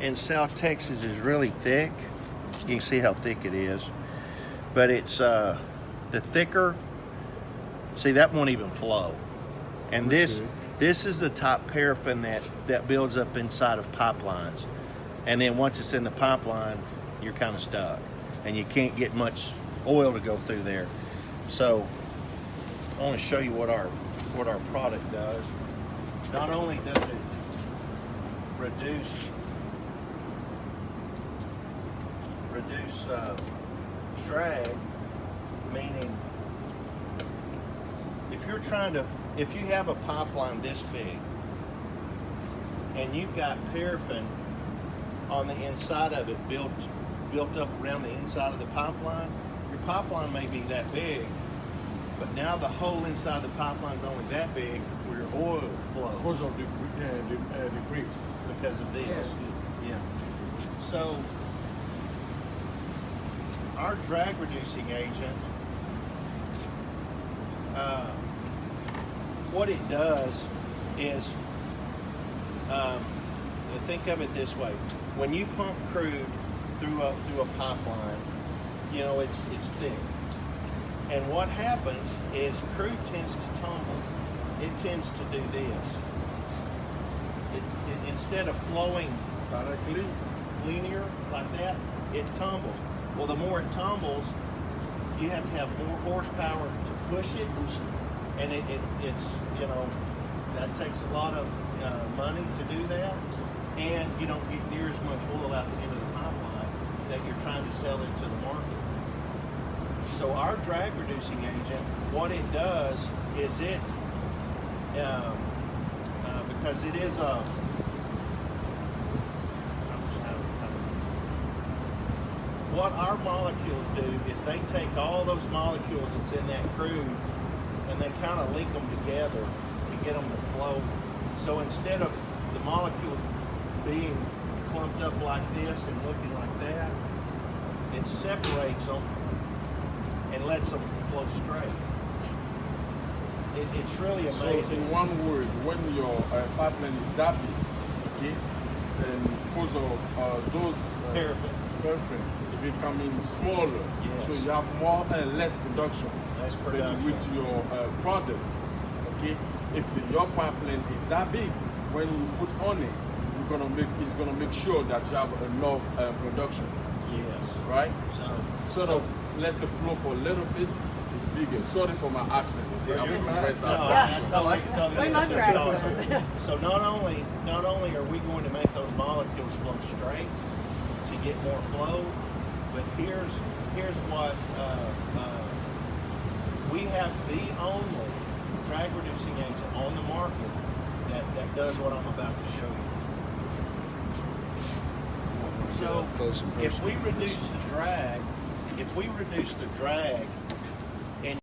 in South Texas is really thick. You can see how thick it is. But it's the thicker, see, that won't even flow. And this is the top paraffin that builds up inside of pipelines. And then once it's in the pipeline, you're kind of stuck. And you can't get much oil to go through there. So I want to show you what our product does. Not only does it reduce drag, meaning if you have a pipeline this big and you've got paraffin on the inside of it built up around the inside of the pipeline, your pipeline may be that big, but now the hole inside the pipeline is only that big where your oil flows. Because of the grease. Because of this. Yeah. So our drag reducing agent, what it does is, think of it this way: when you pump crude through a pipeline, you know it's thick, and what happens is crude tends to tumble. It tends to do this. It instead of flowing directly, linear like that, it tumbles. Well, the more it tumbles, you have to have more horsepower to push it, and it's that takes a lot of money to do that, and you don't get near as much oil out the end of the pipeline that you're trying to sell into the market. So our drag reducing agent, what it does is it, because it is a, what our molecules do is they take all those molecules that's in that crude and they kind of link them together to get them to flow. So instead of the molecules being clumped up like this and looking like that, it separates them and lets them flow straight. It's really amazing. So in one word, when your pipeline is that big, okay, and because of those paraffin, becoming smaller, yes. So you have more less production. Less production. With your product, okay. If your pipeline is that big, when you put on it, it's gonna make sure that you have enough production. Yes. Right. So lets it flow for a little bit. It's bigger. Sorry for my accent. Okay? I'm from West Africa. So not only are we going to make those molecules flow straight to get more flow, but here's what we have: the only drag reducing agent on the market that does what I'm about to show you. So if we reduce the drag